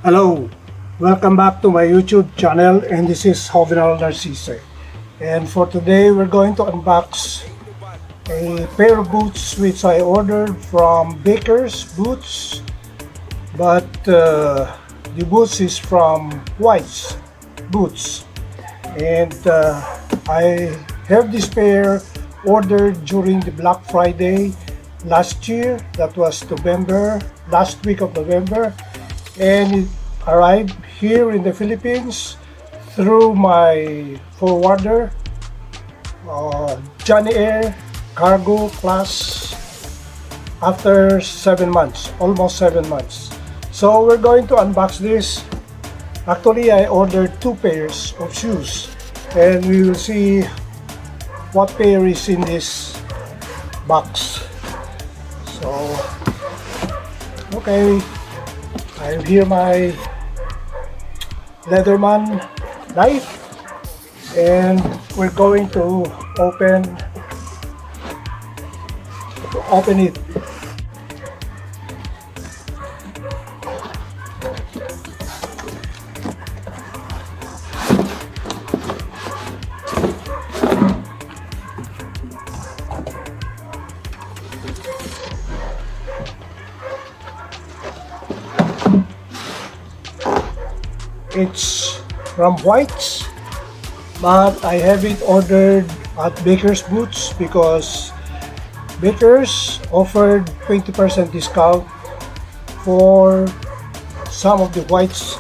Hello, welcome back to my YouTube channel, and this is Jovenal Narcisse. And for today we're going to unbox a pair of boots which I ordered from Baker's Boots, but the boots is from White's Boots, and I have this pair ordered during the Black Friday last year. That was last week of November, and it arrived here in the Philippines through my forwarder, Johnny Air Cargo Class, after 7 months, almost 7 months. So we're going to unbox this. Actually, I ordered 2 pairs of shoes, and we will see what pair is in this box. So, okay, I have here my Leatherman knife, and we're going to open it. It's from White's, but I have it ordered at Baker's Boots because Baker's offered 20% discount for some of the White's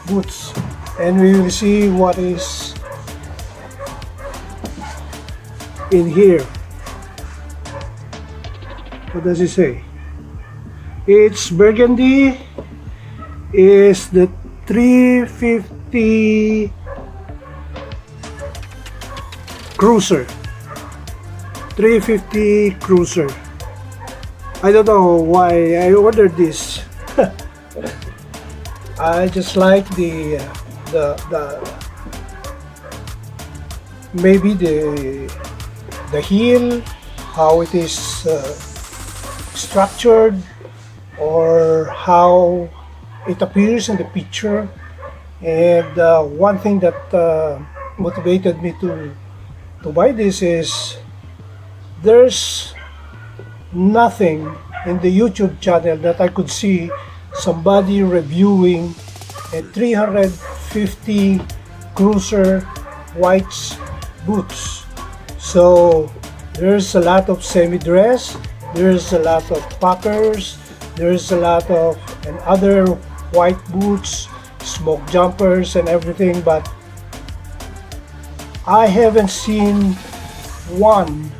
boots, and we will see what is in here. What does it say? It's Burgundy is the 350 Cruiser. 350 Cruiser. I don't know why I ordered this. I just like the maybe the heel, how it is structured, or how it appears in the picture. And one thing that motivated me to buy this is there's nothing in the YouTube channel that I could see somebody reviewing a 350 Cruiser White's boots. So there's a lot of semi-dress, there's a lot of packers, there's a lot of and other white boots, smoke jumpers and everything, but I haven't seen one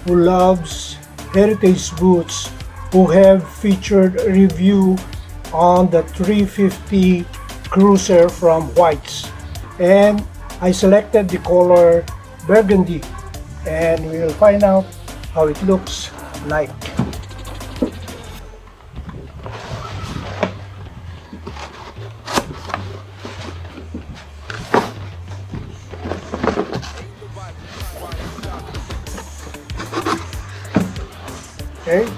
who loves heritage boots who have featured a review on the 350 Cruiser from White's. And I selected the color Burgundy, and we will find out how it looks like. Okay.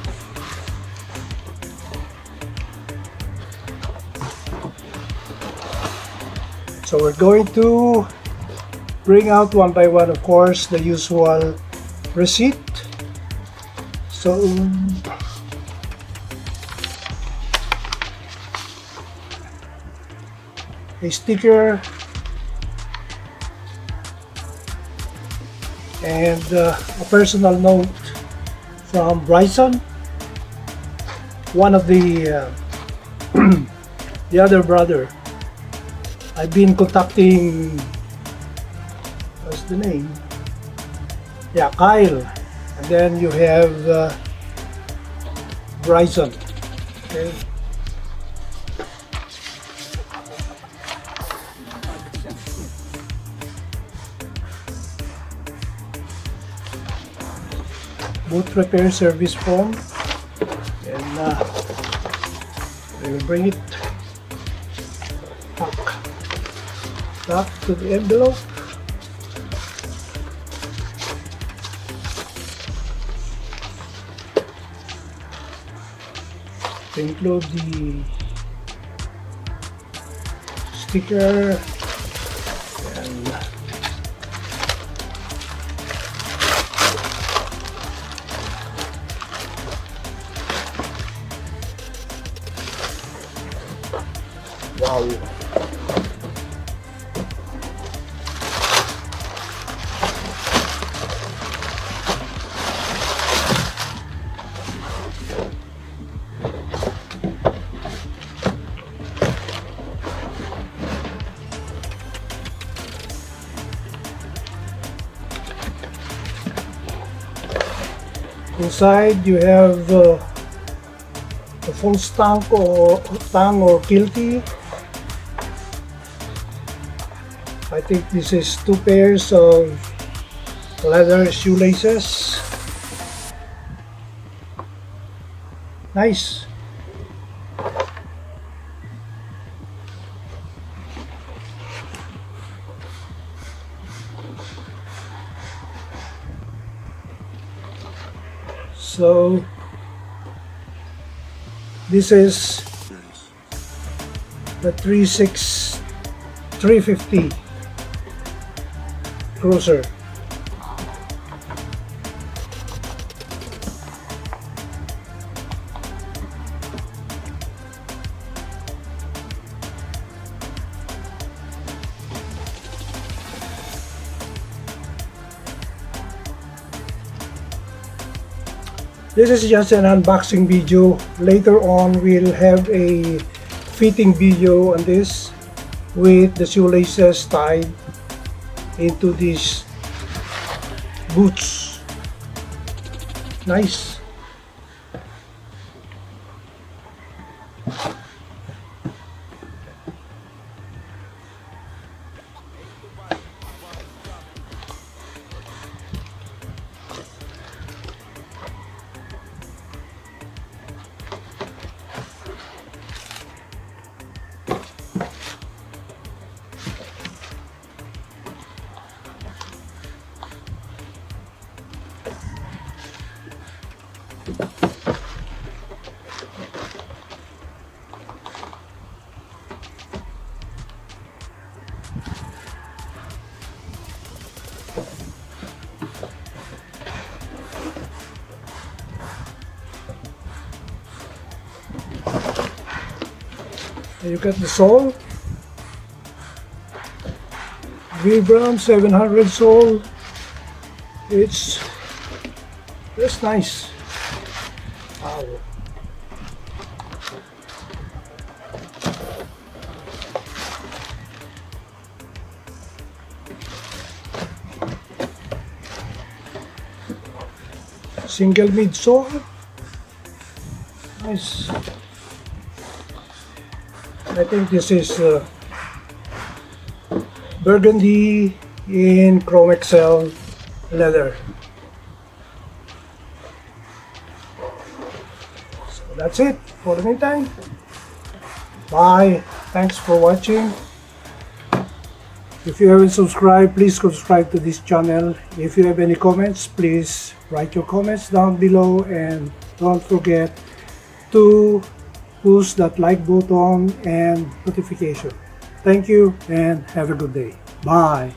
So we're going to bring out one by one, of course, the usual receipt. So a sticker and a personal note from Bryson, one of the the other brother. I've been contacting, what's the name? Yeah, Kyle. And then you have Bryson. Okay. Boot repair service form, and we will bring it back to the envelope. To include the sticker. And wow. Inside you have the full tang or kilty. I think this is 2 pairs of leather shoelaces. Nice. So this is the 350 cruiser. This is just an unboxing video. Later on, we'll have a fitting video on this with the shoelaces tied into these boots. Nice. You got the sole, Vibram 700 sole. It's nice. Wow. Single midsole. Nice. I think this is Burgundy in Chromexel leather. So that's it for the meantime. Bye. Thanks for watching. If you haven't subscribed, please subscribe to this channel. If you have any comments, please write your comments down below, and don't forget to push that like button and notification. Thank you and have a good day. Bye.